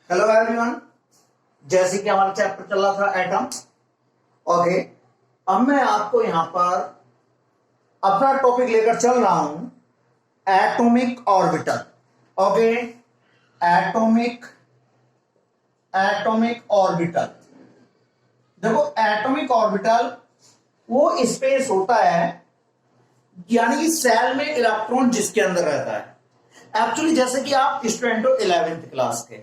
Hello everyone. जैसे कि हमारा चैप्टर चल रहा था एटम। ओके, अब मैं आपको यहां पर अपना टॉपिक लेकर चल रहा हूं atomic orbital. Okay, atomic atomic orbital. देखो, एटॉमिक ऑर्बिटल वो स्पेस होता है, यानी कि सेल में इलेक्ट्रॉन जिसके अंदर रहता है। एक्चुअली जैसे कि आप स्टूडेंट हो 11th क्लास के,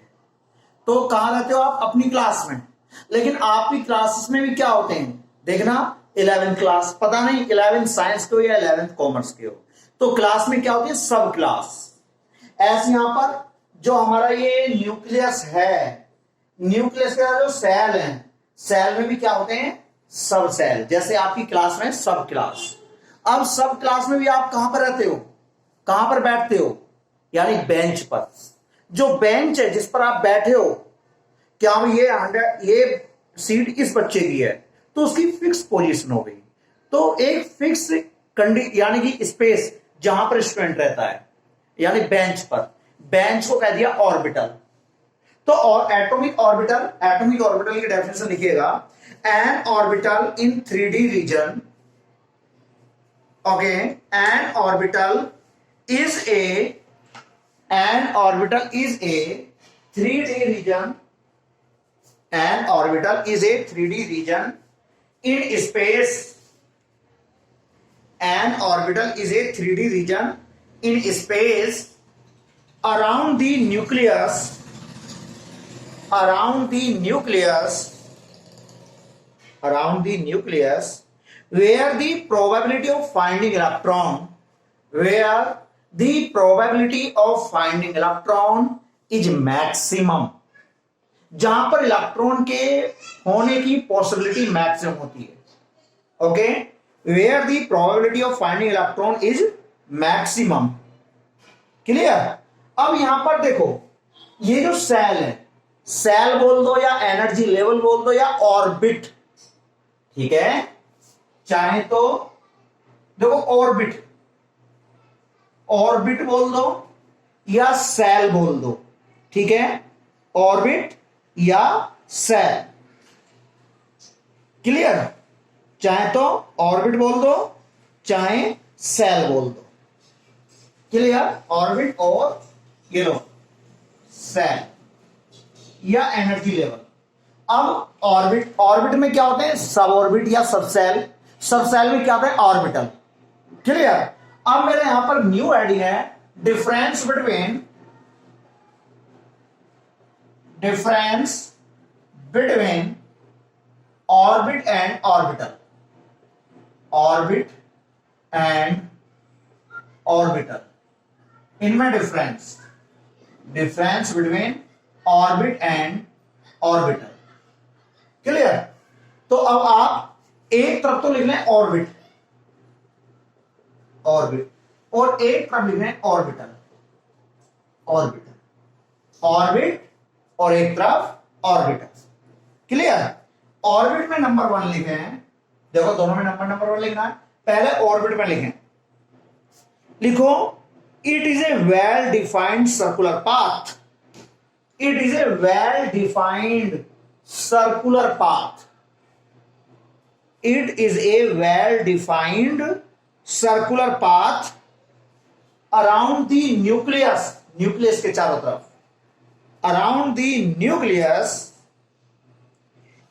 तो कहां रहते हो आप? अपनी क्लास में। लेकिन आपकी क्लासेस में भी क्या होते हैं देखना, 11th क्लास, पता नहीं 11th साइंस के हो या 11th कॉमर्स के हो, तो क्लास में क्या होती है? सब क्लास। ऐसे यहां पर जो हमारा ये न्यूक्लियस है, न्यूक्लियस का जो सेल है, सेल में भी क्या होते हैं? सब सेल। जैसे आपकी क्लास में सब क्लास। अब सब क्लास में भी आप कहां पर रहते हो, कहां पर बैठते हो? यानी बेंच पर। जो बेंच है जिस पर आप बैठे हो, क्या ये सीट इस बच्चे की है, तो उसकी फिक्स पोजीशन हो गई। तो एक फिक्स यानी कि स्पेस जहां पर स्टूडेंट रहता है, यानी बेंच पर, बेंच को कह दिया ऑर्बिटल। तो और एटॉमिक ऑर्बिटल की डेफिनेशन लिखिएगा, an orbital in 3D region. Okay, an orbital is a an orbital is a 3D region. An orbital is a 3D region in space. An orbital is a 3D region in space around the nucleus, around the nucleus, around the nucleus, where the probability of finding electron, where the probability of finding electron is maximum, जहां पर electron के होने की possibility maximum होती है। Okay, where the probability of finding electron is maximum. Clear? अब यहां पर देखो, ये जो सेल है, सेल बोल दो या एनर्जी लेवल बोल दो या ऑर्बिट, ठीक है, चाहे तो देखो ऑर्बिट, ऑर्बिट बोल दो या सेल बोल दो, ठीक है, ऑर्बिट या सेल। क्लियर? चाहे तो ऑर्बिट बोल दो, चाहे सेल बोल दो। क्लियर? ऑर्बिट और ये लो सेल या एनर्जी लेवल। अब ऑर्बिट में क्या होते हैं? सब ऑर्बिट या सब सेल में क्या होता है? ऑर्बिटल। क्लियर? अब मेरे यहां पर न्यू हेडिंग है, difference between orbit and orbital. Orbit and orbital, इनमें difference between orbit and orbital. Clear? तो अब आप एक तरफ तो लिख लें ऑर्बिट और एक तरफ लिख लें ऑर्बिटल ऑर्बिट और एक तरफ ऑर्बिटल। क्लियर? ऑर्बिट में नंबर 1 लिखे हैं, देखो दोनों में नंबर 1 लिखना है। पहले ऑर्बिट में लिखो, it is a well defined circular path. It is a well defined circular path. It is a well defined circular path around the nucleus के चारों तरफ, around the nucleus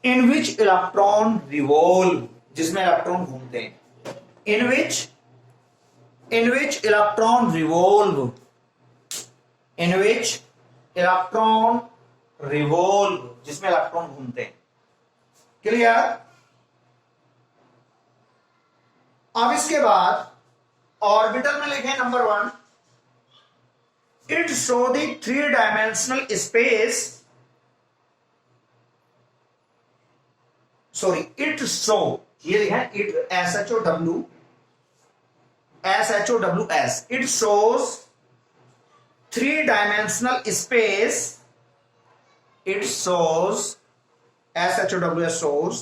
in which electron revolve, जिसमें electron घूमते हैं, in which electron revolve, in which electron revolve, जिसमें electron घूमते हैं। Clear? अब इसके बाद ऑर्बिटल में लिखें number 1, it show the 3 dimensional space, sorry it show, ये लिखें it, SHOWS, it shows 3 dimensional space, it shows, SHOWS shows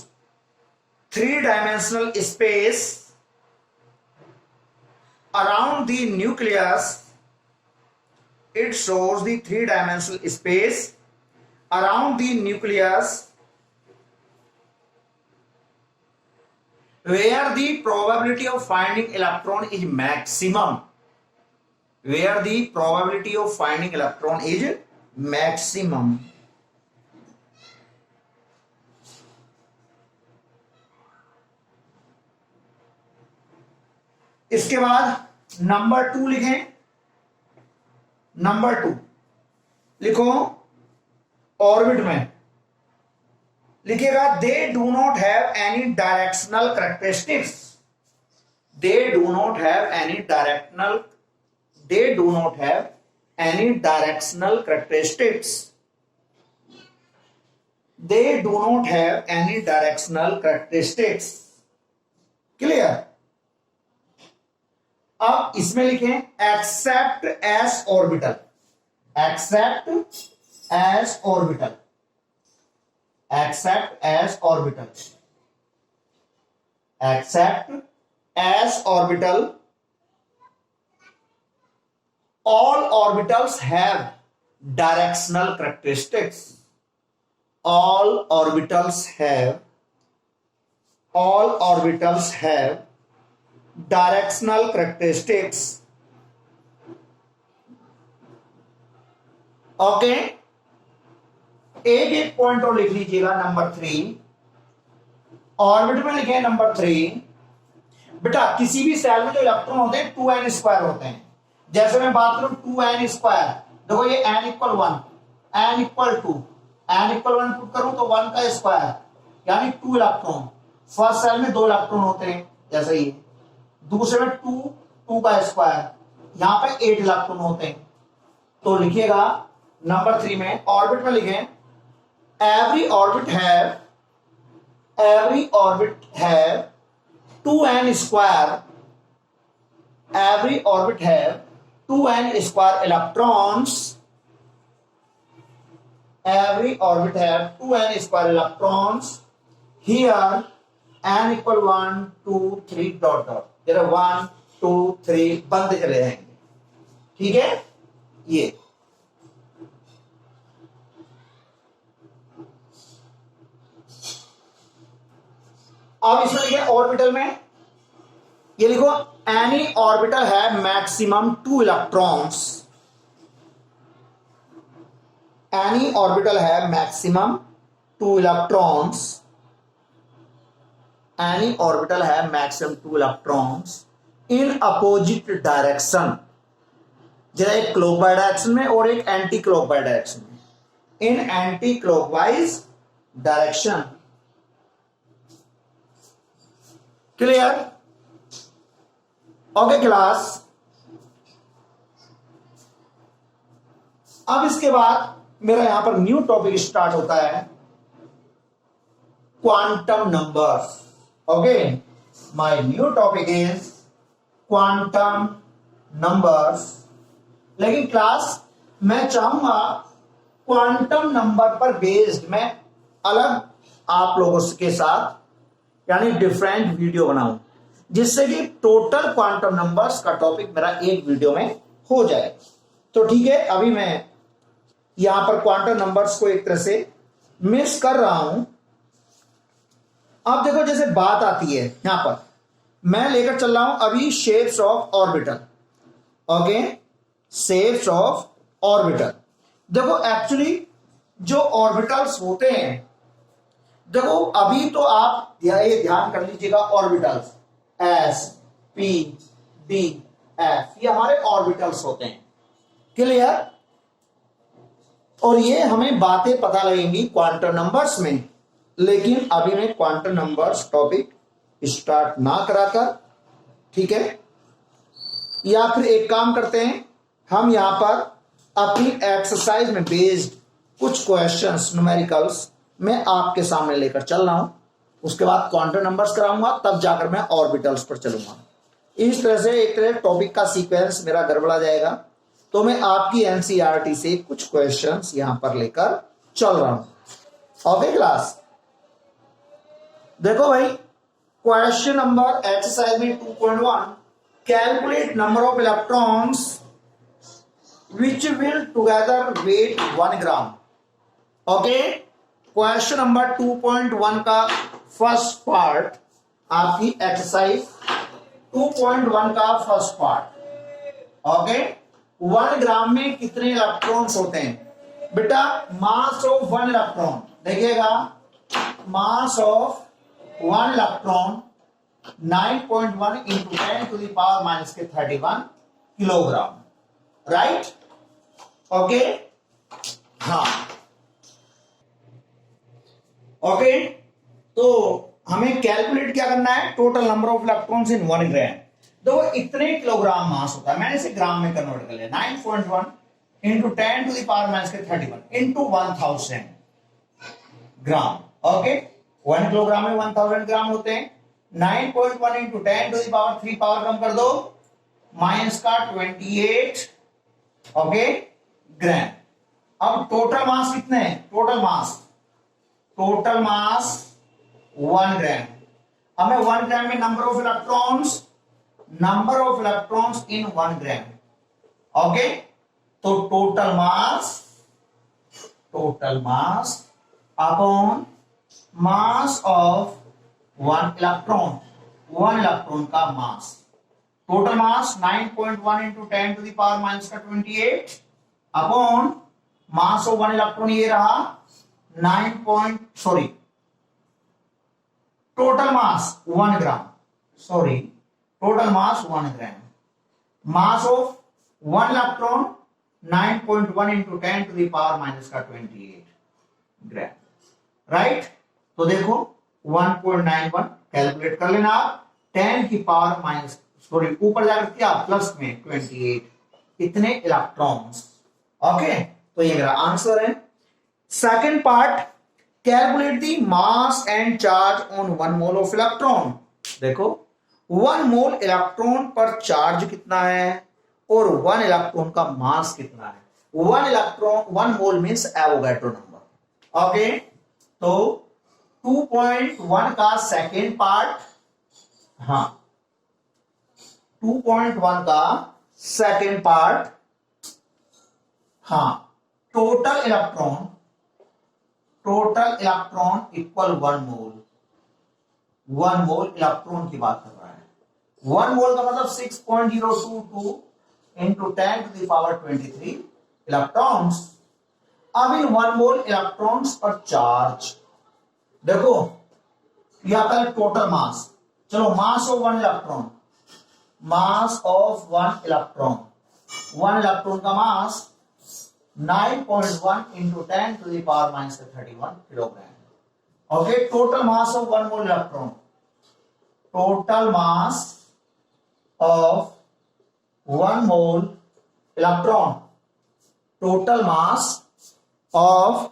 3 dimensional space around the nucleus. It shows the 3 dimensional space around the nucleus where the probability of finding electron is maximum, where the probability of finding electron is maximum. इसके बाद number 2 लिखें। Number 2 लिखो, orbit में लिखिएगा they do not have any directional characteristics, they do not have any directional, they do not have any directional characteristics, they do not have any directional characteristics. Clear? अब इसमें लिखें except S orbital, except S orbital, except S orbital, except S orbital, all orbitals have directional characteristics, all orbitals have directional characteristics. Okay, एक एक point और लिख लीजिएगा। Number 3 orbit में लिखे नंबर 3, बेटा किसी भी सेल में जो इलेक्ट्रॉन होते हैं 2n² होते हैं। जैसे मैं बात करूं 2n², देखो ये n = 1, n = 2, n = 1 पुट करूं तो 1 का स्क्वायर यानी 2 इलेक्ट्रॉन। फर्स्ट सेल में 2 इलेक्ट्रॉन होते हैं जैसे ये, दूसरे में 2 का स्क्वायर, यहां पे 8 इलेक्ट्रॉन होते हैं। तो लिखिएगा नंबर 3 में ऑर्बिट में लिखें every orbit have 2n², every orbit have 2n² electrons, every orbit have 2n² electrons, here n = 1 2 3 ... जरा 1 2 3 बनते चले जाएंगे। ठीक है, ये अब इसमें लिखे ऑर्बिटल में, ये लिखो एनी ऑर्बिटल है मैक्सिमम 2 इलेक्ट्रॉन्स, एनी ऑर्बिटल है मैक्सिमम 2 इलेक्ट्रॉन्स, एनी ऑर्बिटल है maximum 2 electrons in opposite direction, जरा एक क्लॉकवाइज डायरेक्शन में और एक एंटी क्लॉकवाइज डायरेक्शन में, in anti clockwise direction. Clear? Okay class. अब इसके बाद मेरा यहां पर न्यू टॉपिक स्टार्ट होता है, quantum numbers. Okay, my new topic is quantum numbers. लेकिन क्लास मैं चाहूंगा क्वांटम नंबर पर बेस्ड मैं अलग आप लोगों के साथ यानी डिफरेंट वीडियो बनाऊं, जिससे कि टोटल क्वांटम नंबर्स का टॉपिक मेरा एक वीडियो में हो जाए। तो ठीक है, अभी मैं यहां पर क्वांटम नंबर्स को एक तरह से मिस कर रहा हूं। अब देखो जैसे बात आती है यहां पर मैं लेकर चल रहा हूं अभी shapes of orbital. Okay, shapes of orbital. देखो एक्चुअली जो ऑर्बिटल्स होते हैं, देखो अभी तो आप ये ध्यान कर लीजिएगा, orbitals S P D F ये हमारे ऑर्बिटल्स होते हैं। क्लियर? और ये हमें बातें पता लगेंगी क्वांटम नंबर्स में, लेकिन अभी मैं क्वांटम नंबर्स टॉपिक स्टार्ट ना कराकर, ठीक है, या फिर एक काम करते हैं, हम यहां पर अपनी एक्सरसाइज में बेस्ड कुछ क्वेश्चंस न्यूमेरिकल्स मैं आपके सामने लेकर चल रहा हूं। उसके बाद क्वांटम नंबर्स कराऊंगा, तब जाकर मैं ऑर्बिटल्स पर चलूंगा। इस तरह से एक तरह टॉपिक का सीक्वेंस मेरा गड़बड़ा जाएगा। तो मैं आपकी एनसीईआरटी से कुछ क्वेश्चंस यहां पर लेकर चल रहा हूं। ओके क्लास, देखो भाई क्वेश्चन नंबर एक्सरसाइज में 2.1 calculate number of electrons which will together weigh 1 gram. Okay, question number 2.1 का फर्स्ट पार्ट, आपकी एक्सरसाइज 2.1 का फर्स्ट पार्ट। ओके, 1 ग्राम में कितने इलेक्ट्रॉन्स होते हैं बेटा? मास ऑफ 1 इलेक्ट्रॉन, देखिएगा, mass of 1 electron 9.1 into 10 to the power minus के 31 किलोग्राम, राइट? ओके, हाँ, ओके, तो हमें कैलकुलेट क्या करना है? Total number of electrons in 1 gram. देखो इतने किलोग्राम मास होता है, मैंने इसे ग्राम में कन्वर्ट कर लिया, 9.1 into 10 to the power minus के 31 इंटू 1000 ग्राम। ओके, 1 किलोग्राम में 1000 ग्राम होते हैं। 9.1 into 10 to the power 3, power कम कर दो, माइनस का 28, ओके, ग्राम। अब टोटल मास कितने हैं? Total mass 1 gram. हमें 1 ग्राम में number of electrons in 1 gram. Okay, तो total mass upon mass of 1 electron का mass. Total mass 9.1 into 10 to the power minus का 28 अपॉन मास ऑफ 1 इलेक्ट्रॉन, ये रहा total mass 1 gram, total mass 1 gram, mass of 1 electron 9.1 into 10 to the power minus का 28 ग्राम, right? तो देखो 1.91 calculate कर लेना आप, 10 की पावर माइनस ऊपर जाकर क्या प्लस में 28, इतने इलेक्ट्रॉन्स। ओके, तो ये मेरा आंसर है। Second part, calculate the mass and charge on 1 mole of electron. देखो 1 मोल इलेक्ट्रॉन पर चार्ज कितना है और 1 इलेक्ट्रॉन का मास कितना है। 1 मोल मींस एवोगैड्रो नंबर। ओके, तो 2.1 का सेकेंड पार्ट, हाँ 2.1 का सेकेंड पार्ट, हाँ, total electron equal 1 mole electron की बात कर रहा है। 1 मोल का मतलब 6.022 into 10 to the power 23 electrons. अब इन 1 मोल इलेक्ट्रॉन्स पर चार्ज, देखो यह आता है टोटल मास। चलो मास ऑफ 1 इलेक्ट्रॉन, 1 इलेक्ट्रॉन का mass 9.1 into 10 to the power minus 31 kilogram. Okay, total mass of 1 mole electron, total mass of 1 mole electron, total mass of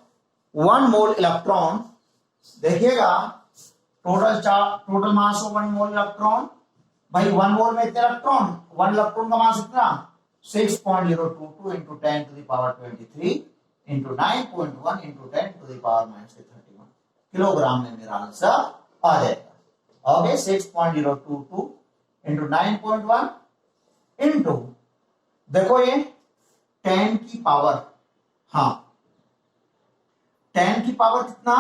1 mole electron, देखिएगा total mass of 1 mole electron, भाई 1 मोल में इतने electron, 1 electron का mass इतना 6.022 into 10 to the power 23 into 9.1 into 10 to the power minus 31 kilogram में मेरा answer आ जाएगा। Okay, 6.022 into 9.1 into, देखो ये 10 की पावर, हाँ 10 की पावर कितना,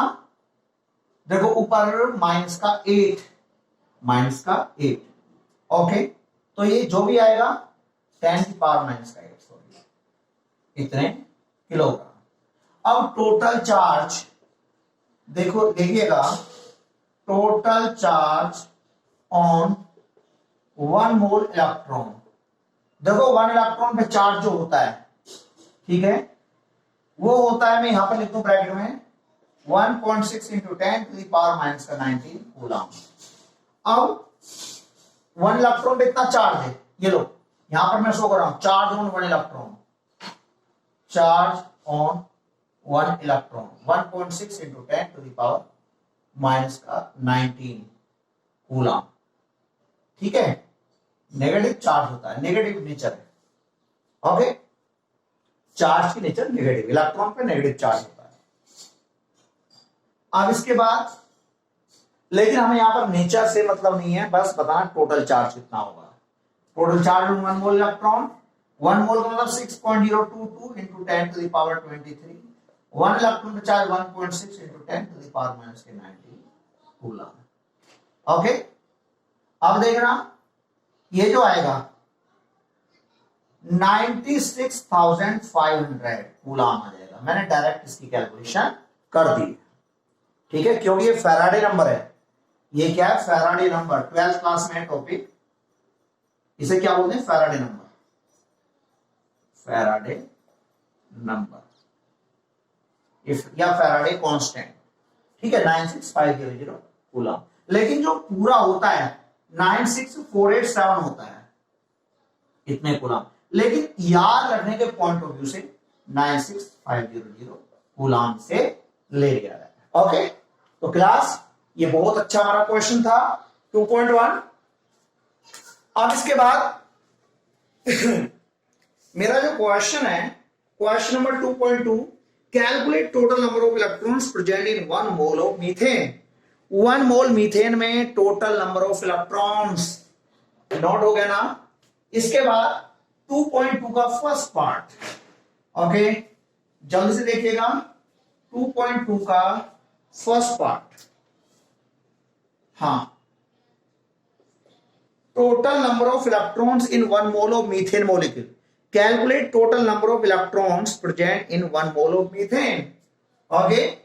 देखो ऊपर माइनस का 8, ओके, तो ये जो भी आएगा 10 की पावर माइनस का 8, इतने किलोग्राम। अब टोटल चार्ज देखो, देखिएगा total charge on 1 mole electron. देखो 1 इलेक्ट्रॉन पे चार्ज जो होता है, ठीक है, वो होता है, मैं यहां पर लिख दूं ब्रैकेट में 1.6 into 10 to the power minus का 19 कूलम। अब 1 इलेक्ट्रॉन पे इतना चार्ज है, ये लो यहां पर मैं शो कर रहा हूं, charge on 1 electron, charge on 1 electron 1.6 into 10 to the power minus का 19 कूलम, ठीक है। नेगेटिव चार्ज होता है, नेगेटिव नेचर है। ओके, चार्ज की नेचर नेगेटिव, इलेक्ट्रॉन पे नेगेटिव चार्ज होता है। अब इसके बाद, लेकिन हमें यहां पर नेचर से मतलब नहीं है, बस बताना टोटल चार्ज कितना होगा। Total charge on 1 mole electron, 1 mole का मतलब 6.022 into 10 to the power 23 1 electron का charge 1.6 into 10 to the power minus के 90 कूलम। ओके, अब देखना ये जो आएगा 96,500 कूलम आ जाएगा। मैंने डायरेक्ट इसकी कैलकुलेशन कर दी, ठीक है, क्योंकि ये फैराडे नंबर है। ये क्या है? Faraday number. 12th क्लास में टॉपिक, इसे क्या बोलते हैं? Faraday number. फैराडे नंबर या फैराडे कांस्टेंट, ठीक है, 96500 कूलम। लेकिन जो पूरा होता है 96487 होता है, इतने कूलम। लेकिन याद रखने के पॉइंट ऑफ व्यू से 96500 कूलम से ले लिया है। ओके, तो क्लास ये बहुत अच्छा हमारा क्वेश्चन था 2.1। अब इसके बाद मेरा जो क्वेश्चन है, question number 2.2, calculate total number of electrons present in 1 mole of methane. 1 mole methane में total number of electrons, note हो गया ना। इसके बाद 2.2 का फर्स्ट पार्ट, ओके, जल्दी से देखिएगा 2.2 का फर्स्ट पार्ट। हाँ, total number of electrons in 1 mole of methane molecule. Calculate total number of electrons present in 1 mole of methane. Okay,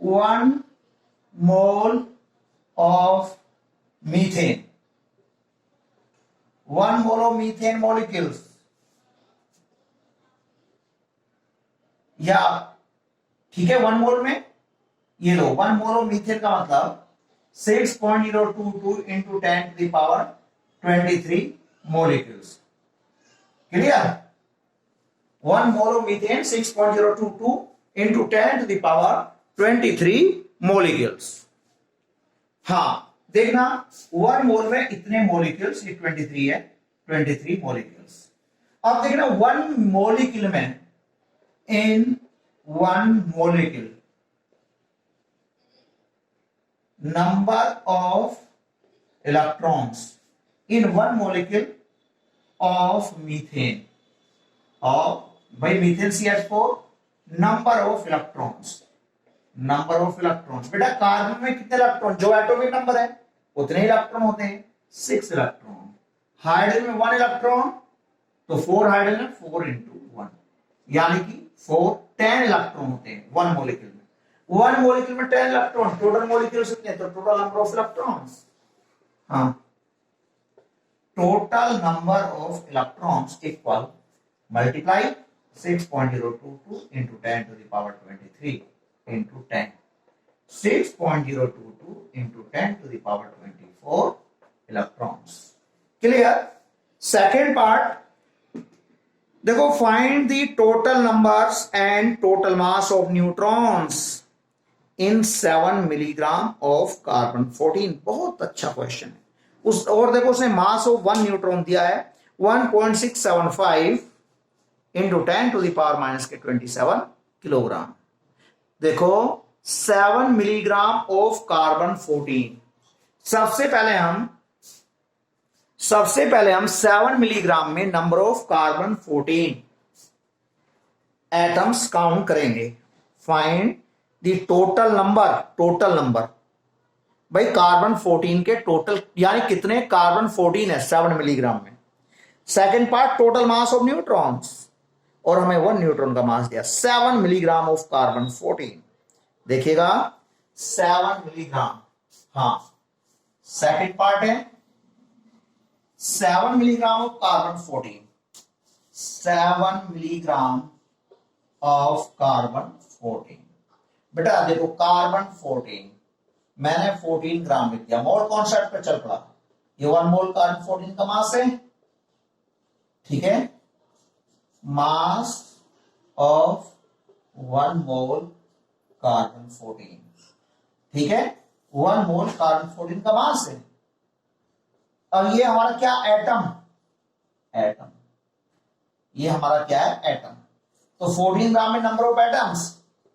1 mole of methane, 1 mole of methane molecules, या ठीक है 1 मोल में ये लो 1 मोल ऑफ मीथेन का मतलब 6.022 into 10 to the power 23 molecules. Clear? 1 mole of methane 6.022 into 10 to the power 23 molecules. हाँ, देखना 1 मोल में इतने मोलिक्यूल्स, ये 23 है, 23 मोलिक्यूल्स। अब देखना 1 मोलिक्यूल में, इन 1 molecule, number of electrons in 1 molecule of methane, और भाई methane CH4, number of electrons, number of electrons। बेटा कार्बन में कितने इलेक्ट्रॉन, जो एटॉमिक नंबर है उतने इलेक्ट्रॉन होते हैं, 6 इलेक्ट्रॉन। हाइड्रोजन में 1 इलेक्ट्रॉन, तो 4 हाइड्रोजन 4 इंटू 1, यानी कि 10 इलेक्ट्रॉन होते हैं 1 मोलिक्यूल में। 1 मोलिक्यूल में 10 इलेक्ट्रॉन, टोटल मोलिक्यूल्स कितने? तो टोटल नंबर ऑफ इलेक्ट्रॉन्स, हाँ, total number of electrons equal multiply 6.022 into 10 to the power 23 into 10, 6.022 into 10 to the power 24 electrons. Clear? Second part देखो, find the total numbers and total mass of neutrons in 7 milligram of carbon 14। बहुत अच्छा question है उस, और देखो उसने मास of 1 neutron दिया है 1.675 into 10 to the power minus के 27 किलोग्राम। देखो 7 मिलीग्राम ऑफ कार्बन 14। सबसे पहले हम 7 मिलीग्राम में number of carbon 14 atoms count करेंगे। फाइंड द टोटल नंबर भाई कार्बन 14 के टोटल, यानी कितने कार्बन 14 है 7 मिलीग्राम में। Second part total mass of neutrons, और हमें 1 न्यूट्रॉन का मास दिया 7 मिलीग्राम ऑफ कार्बन 14। देखिएगा 7 मिलीग्राम, हाँ, सेकेंड पार्ट है 7 milligram of carbon 14, 7 milligram of carbon 14। बेटा देखो कार्बन 14 मैंने 14 ग्राम लिख दिया, मोल कॉन्सेप्ट पे चल पड़ा। ये 1 मोल कार्बन 14 का मास है, ठीक है, मास ऑफ 1 मोल कार्बन 14, ठीक है, 1 मोल कार्बन 14 का मास है। अब ये हमारा क्या, एटम, ये हमारा क्या है, एटम। तो 14 ग्राम में number of atoms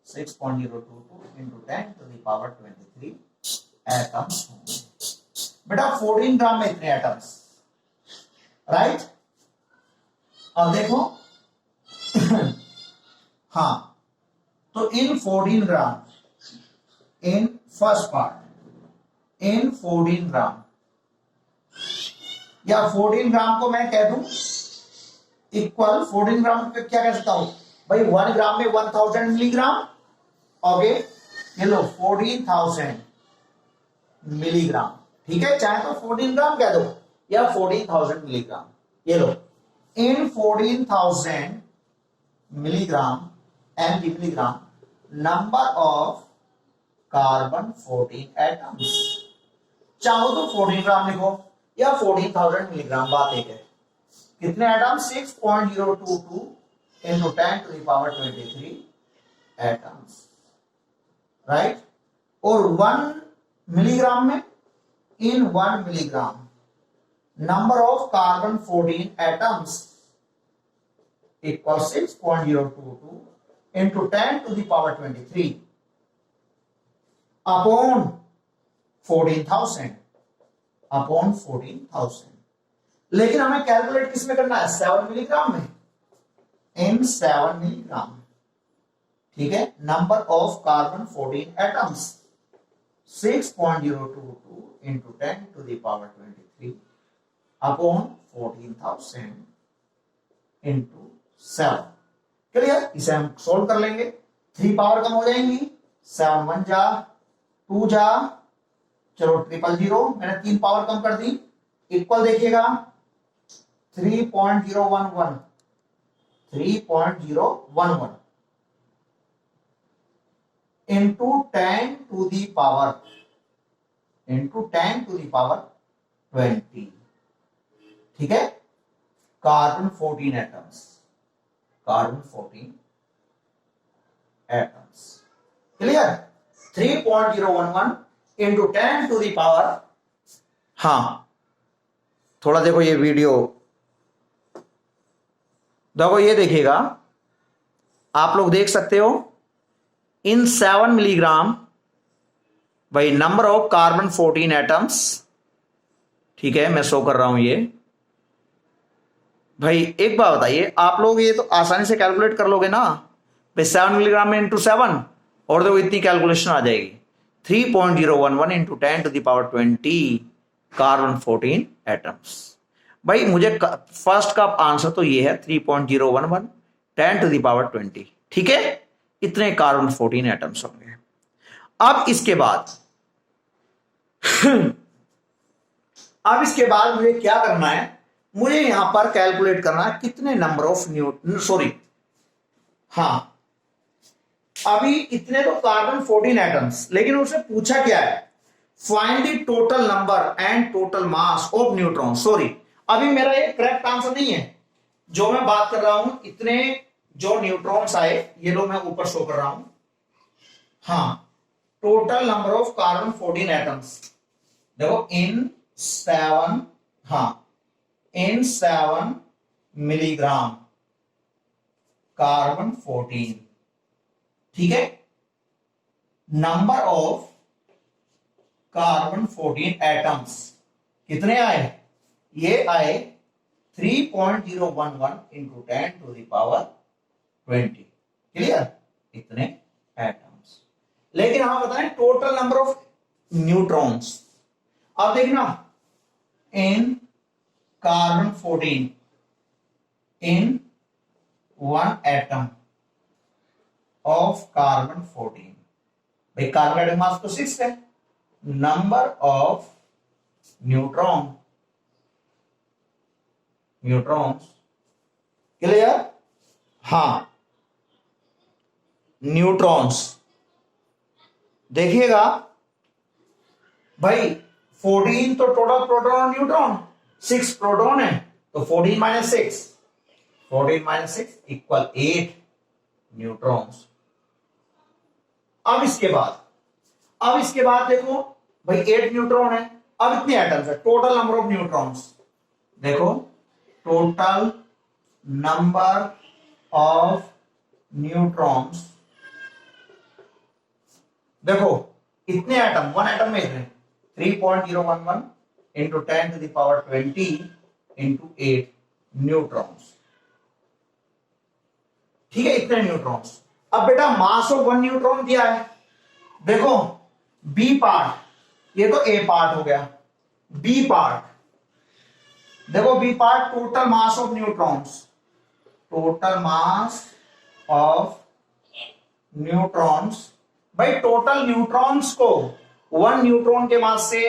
6.022 into 10 to the power 23 atoms. बेटा 14 ग्राम में इतने एटम्स, राइट। अब देखो हाँ, तो तो इन 14 ग्राम, इन फर्स्ट पार्ट, इन 14 ग्राम, या 14 ग्राम को मैं कह दूं इक्वल 14 ग्राम पे क्या कह सकता हूं भाई, 1 ग्राम में 1000 मिलीग्राम। ओके, ये लो 14,000 मिलीग्राम। ठीक है, चाहे तो 14 ग्राम कह दो या 14,000 मिलीग्राम। ये लो, in 14,000 milligram M G milligram, number of carbon 14 atoms. चाहो तो 14 ग्राम लिखो या 14,000 मिलीग्राम, बात एक है। कितने atom? 6.022 into 10 to the power 23 atoms, right. और 1 मिलीग्राम में, इन 1 milligram, number of carbon 14 atoms equal 6.022 into 10 to the power 23 upon 14,000, upon 14,000। लेकिन हमें कैलकुलेट किसमें करना है? 7 मिलीग्राम में, इन 7 मिलीग्राम। ठीक है, number of carbon 14 atoms 6.022 into 10 to the power 23 upon 14,000 into 7। Clear? इसे हम सोल्व कर लेंगे। 3 पावर कम हो जाएंगी, 7 1 जा, 2 जा, चलो 000, मैंने 3 पावर कम कर दी, इक्वल देखिएगा 3.011, 3.011 into 10 to the power, into 10 to the power 20। ठीक है, carbon 14 atoms, carbon 14 atoms. Clear? 3.011 into 10 to the power। हाँ, थोड़ा देखो ये वीडियो, देखो ये देखिएगा, आप लोग देख सकते हो, इन 7 मिलीग्राम भाई नंबर ऑफ कार्बन 14 एटम्स। ठीक है, मैं शो कर रहा हूं ये। भाई एक बात बताइए, आप लोग ये तो आसानी से कैलकुलेट कर लोगे ना भाई, 7 मिलीग्राम में इंटू 7, और देखो इतनी कैलकुलेशन आ जाएगी, 3.011 into 10 to the power 20 carbon 14 atoms. भाई मुझे फर्स्ट का आंसर तो ये है 3.011 10 टू द पावर 20। ठीक है, इतने कार्बन 14 एटम्स होंगे। अब इसके बाद अब इसके बाद मुझे क्या करना है? मुझे यहां पर कैलकुलेट करना है कितने नंबर ऑफ अभी इतने तो कार्बन 14 एटम्स, लेकिन उससे पूछा क्या है? Find the total number and total mass of neutron. Sorry, अभी मेरा ये करेक्ट आंसर नहीं है। जो मैं बात कर रहा हूं, इतने जो न्यूट्रॉन्स आए, ये लोग मैं ऊपर शो कर रहा हूं। हाँ, total number of carbon 14 atoms, देखो इन 7, इन 7 मिलीग्राम कार्बन 14। ठीक है, नंबर ऑफ कार्बन 14 एटम्स कितने आए? ये आए 3.011 into 10 to the power 20। Clear? इतने एटम्स। लेकिन हम बताएं टोटल नंबर ऑफ न्यूट्रॉन्स। अब देखना, in carbon 14, in 1 atom of carbon 14, भाई कार्बन एटम मास तो 6 है, नंबर ऑफ न्यूट्रॉन्स। क्लियर? हाँ, न्यूट्रॉन्स देखिएगा भाई, 14 तो टोटल प्रोटॉन और न्यूट्रॉन, 6 प्रोटॉन है, तो 14 माइनस 6, 14 माइनस 6 इक्वल 8 न्यूट्रॉन्स। अब इसके बाद देखो भाई 8 न्यूट्रॉन है, अब इतने एटम्स है, टोटल नंबर ऑफ न्यूट्रॉन्स देखो, टोटल नंबर ऑफ न्यूट्रॉन्स देखो, इतने एटम, 1 एटम में इतने 3.011 into 10 to the power 20 into 8 neutrons. ठीक है, इतने न्यूट्रॉन्स। अब बेटा मास ऑफ 1 न्यूट्रॉन दिया है, देखो बी पार्ट, ये तो ए पार्ट हो गया, बी पार्ट देखो, B part total mass of neutrons, total mass of neutrons. भाई टोटल न्यूट्रॉन्स को 1 न्यूट्रॉन के मास से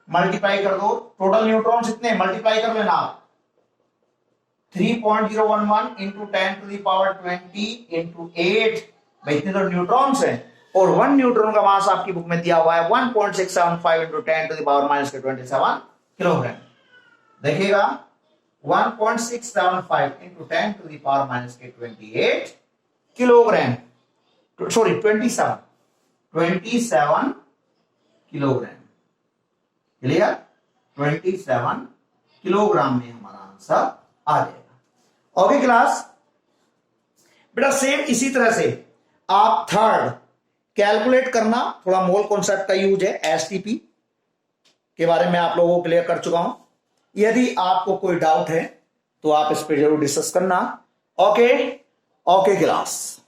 मल्टीप्लाई कर दो, टोटल न्यूट्रॉन्स इतने मल्टीप्लाई कर लेना आप, 3.011 into 10 to the power 20 into 8, भाई इतने तो न्यूट्रॉन्स हैं, और 1 न्यूट्रॉन का मास आपकी बुक में दिया हुआ है 1.675 into 10 to the power -27 kilogram. देखिएगा 1.675 into 10 to the power -28 kilogram, sorry 27 kilogram, clear, 27 kilogram में हमारा आंसर आ जाएगा। ओके क्लास, बेटा सेम इसी तरह से आप थर्ड कैलकुलेट करना, थोड़ा मोल कॉन्सेप्ट का यूज है, एसटीपी के बारे में आप लोगों को क्लियर कर चुका हूं। यदि आपको कोई डाउट है तो आप इस पर जरूर डिस्कस करना। Okay okay class.